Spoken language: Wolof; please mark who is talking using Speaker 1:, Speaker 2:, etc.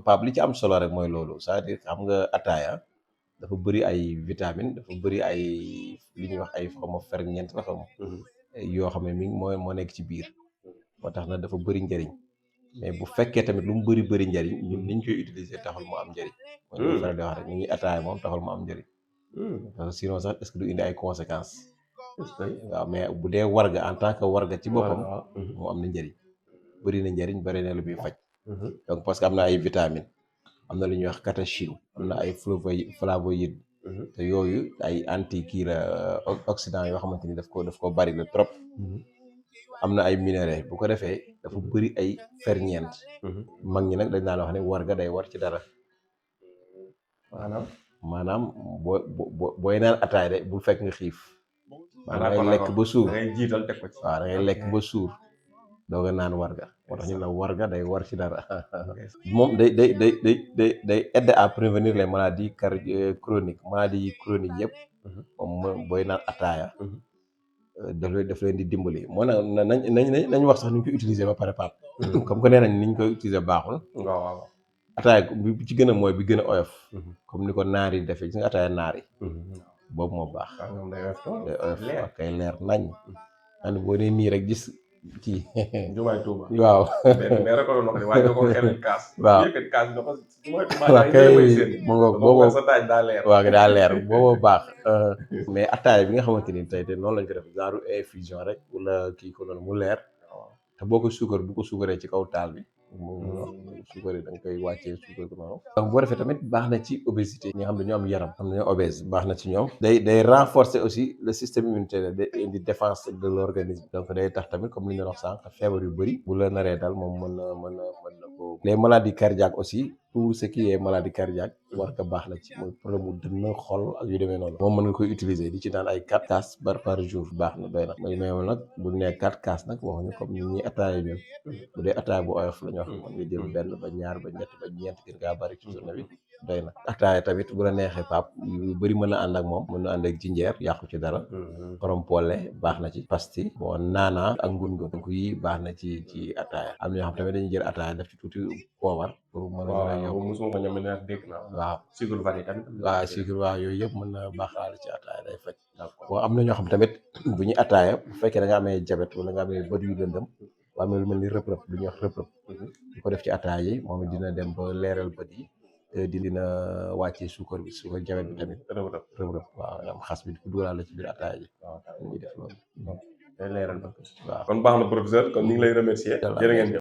Speaker 1: Pape li ci am solo rek mooy loolu c'est-à-dire xam nga ataaya dafa bëri ay vitamines dafa bëri ay li ñuy wax ay xaw ma ferñeent la xaw ma yoo xam ne mi moo nekk ci biir moo tax na dafa bëri njëriñ mais bu fekkee tamit lu mu bëri njëriñ ñun ni ñu koy utiliser taxul mu am njëriñ. mooy li faral di wax rek ni ñuy ataaya moom taxul mu am njëriñ. parce que sinon sax est-ce que du indi ay conséquences. waaw mais bu dee warga en tant que warga ci boppam. moo am na njëriñ. bëri na njëriñ bëri na lu muy faj. donc parce que am na ay vitamines am na lu ñuy wax catechine am na ay flavonoïdes te yooyu ay anti kii la oxydant yoo xamante ni daf ko bari la trop. am na ay minéraux bu ko defee dafa bëri ay ferñeent. mag ñi nag dañ daan wax ne warga day war ci dara. maanaam booy naan ataay de bul fekk nga xiif. maanaam da ngay lekk ba suur
Speaker 2: da ngay jiital teg ko ci.
Speaker 1: waaw da ngay lekk ba suur doo nga naan warga moo tax ñu ne warga day war ci dara. moom day aider à prévenir les maladies chroniques maladies chroniques yëpp. moom booy naan ataaya. daf leen di dimbali moo nañ wax sax ni ñu koy utiliser ba pare Pape. comme que nee nañ ni ñu koy utiliser baaxul.
Speaker 2: waaw
Speaker 1: ataaya bi ci gën a mooy bi gën a oyof. comme ni ko naar yi defee gis nga ataaya naar yi. boobu moo baax.
Speaker 2: day
Speaker 1: oyof ak kay leer nañ. xam boo nee nii rek gis kii.
Speaker 2: Jumaay Tuuba.
Speaker 1: waaw.
Speaker 2: mais rek ko wax waaye nga ko xelal kaas.
Speaker 1: waaw
Speaker 2: yëkkati kaas nga ko Jumaay Tuuba.
Speaker 1: waaw kay mu ngoog boobu
Speaker 2: sa taaj daa leer.
Speaker 1: waaw daa leer boobu baax. mais ataaya bi nga xamante ni tey noonu lañ ko def genre infusion rek wala kii ko noonu mu leer. te boo ko suukar bu ko suukaree ci kaw taal bi. suukar yi da nga koy wàccee suukar ko noonu. donc boo defee tamit baax na ci obésité ñi nga xam ne ñoo am yaram am nañoo obèse baax na ci ñoom. day renforcer aussi le système immunitaire day indi défense de l'organisme. donc day tax tamit comme li ñu wax sànq feebar yu bëri. bu la naree dal moom mën na ko. les maladies cardiaques aussi tout ce qui est maladie cardiaque war ko baax na ci mooy problème mu dënn xol ak yu demee noonu. moom mën nga koy utiliser di ci naan ay 4 kaas par jour baax na doy na. mais nag bu nee 4 kaas nag waxuñu comme ni ñuy ataaya ñun bu dee ataaya bu oyof la ñu wax mën nga jël benn ba ñaar ba ñett ba ñeent gën ngaa bari ci journée bi doy na. ataaya tamit bu la neexee Pape yu bëri mën na ànd ak moom mën na ànd ak jinjeer yàqu ci dara. xorom polle baax na ci pastille bon naana ak ngun donc yi baax na ci ataaya. am na ñoo xam tamit dañuy jël ataaya def ci tuuti poobar pour mën a yokk.
Speaker 2: mosuma ko ñam ne dégg naa.
Speaker 1: waaw
Speaker 2: sucre vanille tamit.
Speaker 1: waaw sucre waaw yooyu yëpp mën na baaxaale ci ataaya day faj. bon am na ñoo xam tamit bu ñuy ataaya bu fekkee da nga amee diabète wala nga amee bët yu lëndëm waa amee lu mel ni rëp-rëp lu ñuy wax rëp-rëp. di ko def ci ataaya yi moom dina dem ba leeral bët yi te dina wàccee suukar bi suukar diabète bi tamit. rëp-rëp waaw am xas bi di ko dugalaale ci biir ataaya ji. waaw ñuy def loolu.
Speaker 2: day leeral ba.
Speaker 1: waaw
Speaker 2: kon baax na professeur kon ñu ngi lay remercier. jërë ngeen jëf.